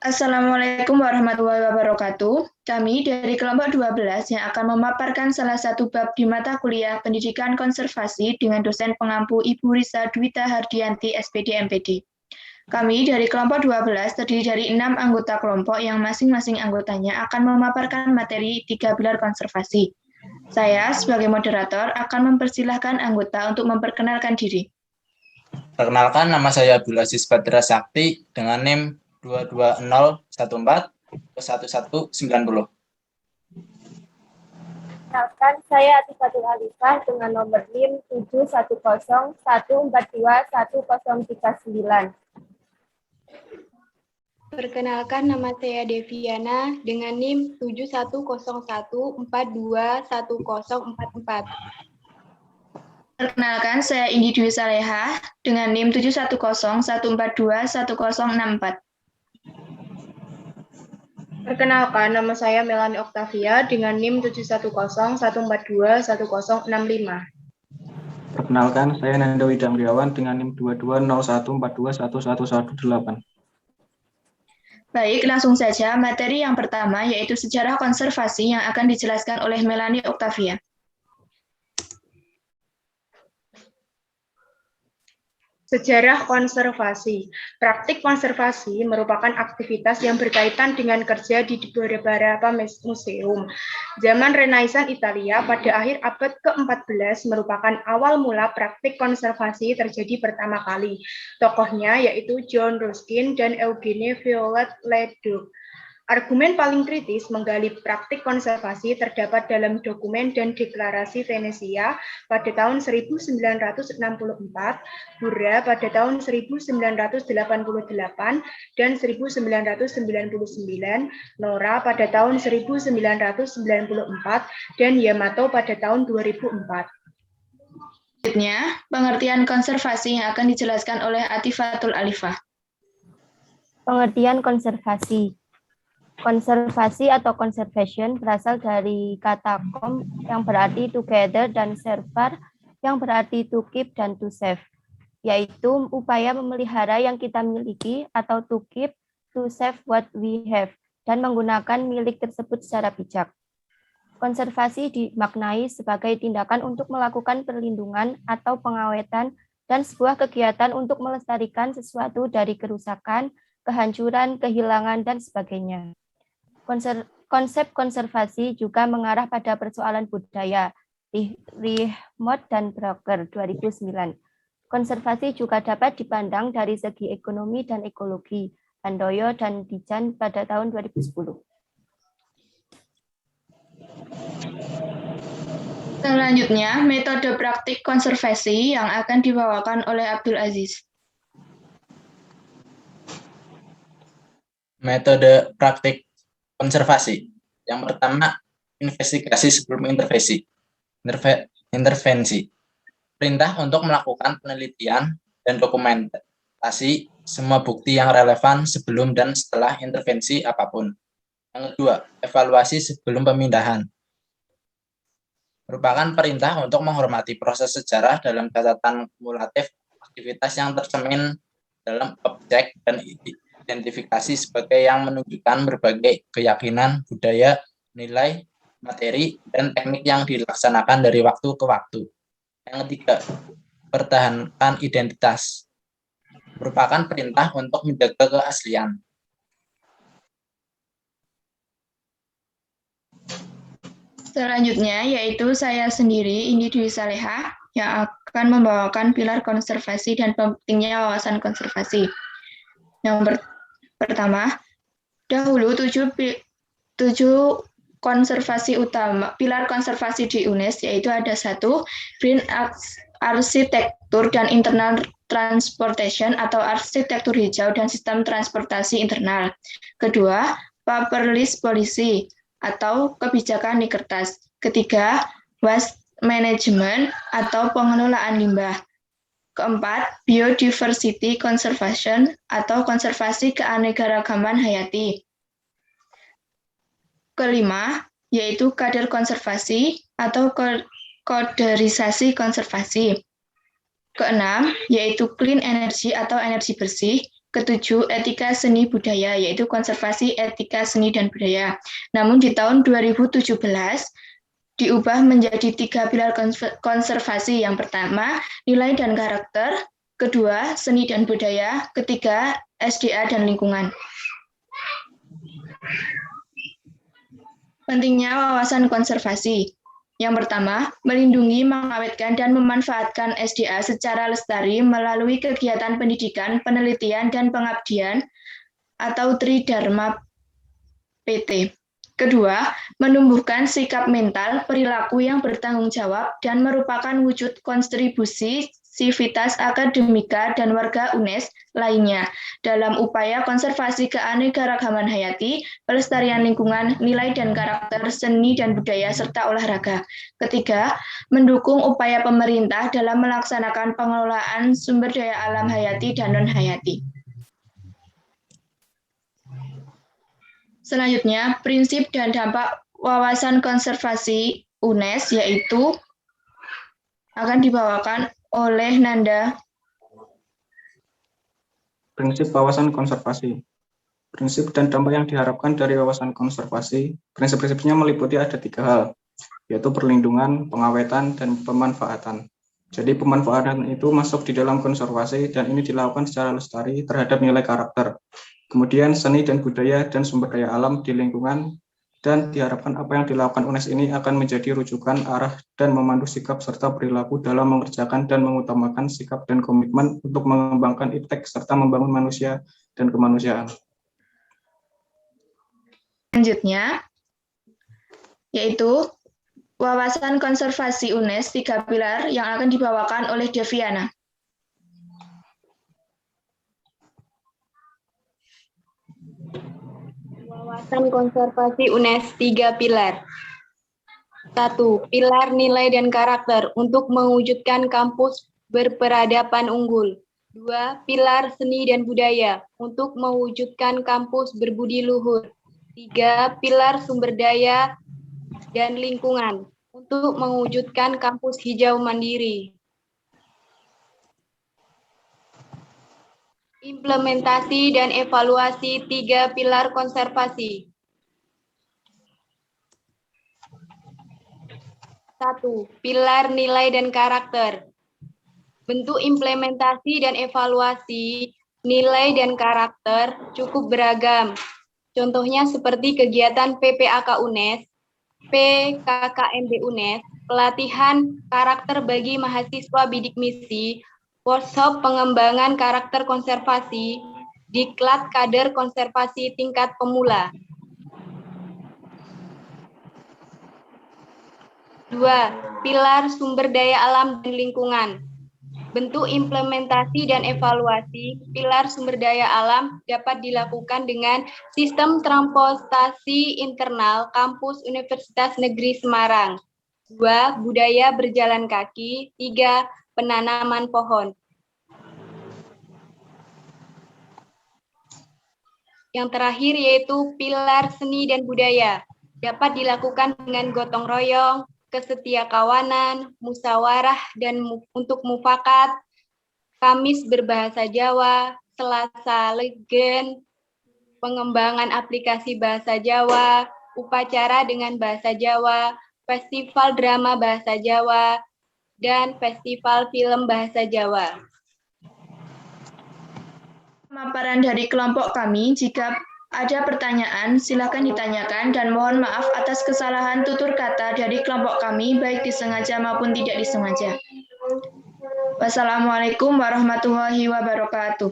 Assalamualaikum warahmatullahi wabarakatuh. Kami dari kelompok 12 yang akan memaparkan salah satu bab di mata kuliah Pendidikan Konservasi dengan dosen pengampu Ibu Risa Dwita Hardianti, SPD MPD. Kami dari kelompok 12 terdiri dari 6 anggota kelompok yang masing-masing anggotanya akan memaparkan materi 3 pilar konservasi. Saya sebagai moderator akan mempersilahkan anggota untuk memperkenalkan diri. Perkenalkan, nama saya Abdul Aziz Badra Sakti dengan NIM 220141190. Perkenalkan, saya Atifatul Alifah dengan nomor NIM 71014210139. Perkenalkan, nama saya Deviana dengan NIM 7101421044. Perkenalkan, saya Indi Dwi Saleha dengan NIM 71014211064. Perkenalkan, nama saya Melani Oktavia dengan NIM 71014211065. Perkenalkan, saya Nanda Widamriawan dengan NIM 2201421118. Baik, langsung saja materi yang pertama yaitu sejarah konservasi yang akan dijelaskan oleh Melani Oktavia. Sejarah konservasi. Praktik konservasi merupakan aktivitas yang berkaitan dengan kerja di beberapa museum. Zaman Renaissance Italia pada akhir abad ke-14 merupakan awal mula praktik konservasi terjadi pertama kali. Tokohnya yaitu John Ruskin dan Eugene Viollet-le-Duc. Argumen paling kritis menggali praktik konservasi terdapat dalam dokumen dan deklarasi Venesia pada tahun 1964, Burra pada tahun 1988, dan 1999, Nora pada tahun 1994, dan Yamato pada tahun 2004. Selanjutnya, pengertian konservasi yang akan dijelaskan oleh Atifatul Alifah. Pengertian konservasi. Konservasi atau conservation berasal dari kata kom yang berarti together dan servar yang berarti to keep dan to save, yaitu upaya memelihara yang kita miliki atau to keep, to save what we have, dan menggunakan milik tersebut secara bijak. Konservasi dimaknai sebagai tindakan untuk melakukan perlindungan atau pengawetan dan sebuah kegiatan untuk melestarikan sesuatu dari kerusakan, kehancuran, kehilangan, dan sebagainya. Konsep konservasi juga mengarah pada persoalan budaya, Rihmot dan Broker 2009. Konservasi juga dapat dipandang dari segi ekonomi dan ekologi, Handoyo dan Dijan pada tahun 2010. Selanjutnya, metode praktik konservasi yang akan dibawakan oleh Abdul Aziz. Metode praktik konservasi. Yang pertama, investigasi sebelum intervensi. Perintah untuk melakukan penelitian dan dokumentasi semua bukti yang relevan sebelum dan setelah intervensi apapun. Yang kedua, evaluasi sebelum pemindahan. Merupakan perintah untuk menghormati proses sejarah dalam catatan kumulatif aktivitas yang tercermin dalam objek dan identifikasi sebagai yang menunjukkan berbagai keyakinan, budaya, nilai, materi, dan teknik yang dilaksanakan dari waktu ke waktu. Yang ketiga, pertahankan identitas. Merupakan perintah untuk menjaga keaslian. Selanjutnya, yaitu saya sendiri, Indi Dwi Saleha, yang akan membawakan pilar konservasi dan pentingnya wawasan konservasi. Yang pertama, dahulu 7 konservasi utama, pilar konservasi di UNES, yaitu ada 1, green arsitektur dan internal transportation atau arsitektur hijau dan sistem transportasi internal. Kedua, paperless policy atau kebijakan di kertas. Ketiga, waste management atau pengelolaan limbah. Keempat, biodiversity conservation atau konservasi keanekaragaman hayati. Kelima, yaitu kader konservasi atau koderisasi konservasi. Keenam, yaitu clean energy atau energi bersih. ketujuh, etika seni budaya, yaitu konservasi etika seni dan budaya. Namun di tahun 2017, diubah menjadi 3 pilar konservasi. Yang pertama, nilai dan karakter. Kedua, seni dan budaya. Ketiga, SDA dan lingkungan. Pentingnya wawasan konservasi. Yang pertama, melindungi, mengawetkan, dan memanfaatkan SDA secara lestari melalui kegiatan pendidikan, penelitian, dan pengabdian atau Tridharma PT. Kedua, menumbuhkan sikap mental, perilaku yang bertanggung jawab, dan merupakan wujud kontribusi sivitas akademika dan warga UNES lainnya dalam upaya konservasi keanekaragaman hayati, pelestarian lingkungan, nilai dan karakter seni dan budaya, serta olahraga. Ketiga, mendukung upaya pemerintah dalam melaksanakan pengelolaan sumber daya alam hayati dan non-hayati. Selanjutnya, prinsip dan dampak wawasan konservasi UNES, yaitu akan dibawakan oleh Nanda. Prinsip wawasan konservasi. Prinsip dan dampak yang diharapkan dari wawasan konservasi, prinsip-prinsipnya meliputi ada 3 hal, yaitu perlindungan, pengawetan, dan pemanfaatan. Jadi pemanfaatan itu masuk di dalam konservasi dan ini dilakukan secara lestari terhadap nilai karakter. Kemudian seni dan budaya dan sumber daya alam di lingkungan, dan diharapkan apa yang dilakukan UNES ini akan menjadi rujukan arah dan memandu sikap serta perilaku dalam mengerjakan dan mengutamakan sikap dan komitmen untuk mengembangkan iptek serta membangun manusia dan kemanusiaan. Selanjutnya, yaitu wawasan konservasi UNES 3 pilar yang akan dibawakan oleh Deviana. Wawasan konservasi UNES 3 pilar. 1. Pilar nilai dan karakter untuk mewujudkan kampus berperadaban unggul. 2. Pilar seni dan budaya untuk mewujudkan kampus berbudi luhur. 3. Pilar sumber daya dan lingkungan untuk mewujudkan kampus hijau mandiri. Implementasi dan evaluasi 3 pilar konservasi. 1. Pilar nilai dan karakter. Bentuk implementasi dan evaluasi nilai dan karakter cukup beragam. Contohnya seperti kegiatan PPAK UNES, PKKMB UNES, pelatihan karakter bagi mahasiswa bidik misi, workshop pengembangan karakter konservasi, diklat kader konservasi tingkat pemula. 2. Pilar sumber daya alam dan lingkungan. Bentuk implementasi dan evaluasi pilar sumber daya alam dapat dilakukan dengan sistem transportasi internal kampus Universitas Negeri Semarang. 2. Budaya berjalan kaki. 3. Penanaman pohon. Yang terakhir yaitu pilar seni dan budaya. Dapat dilakukan dengan gotong royong, kesetiakawanan, musyawarah dan untuk mufakat, Kamis berbahasa Jawa, Selasa Legen, pengembangan aplikasi bahasa Jawa, upacara dengan bahasa Jawa, festival drama bahasa Jawa, dan festival film bahasa Jawa. Pemaparan dari kelompok kami, jika ada pertanyaan, silakan ditanyakan dan mohon maaf atas kesalahan tutur kata dari kelompok kami, baik disengaja maupun tidak disengaja. Wassalamualaikum warahmatullahi wabarakatuh.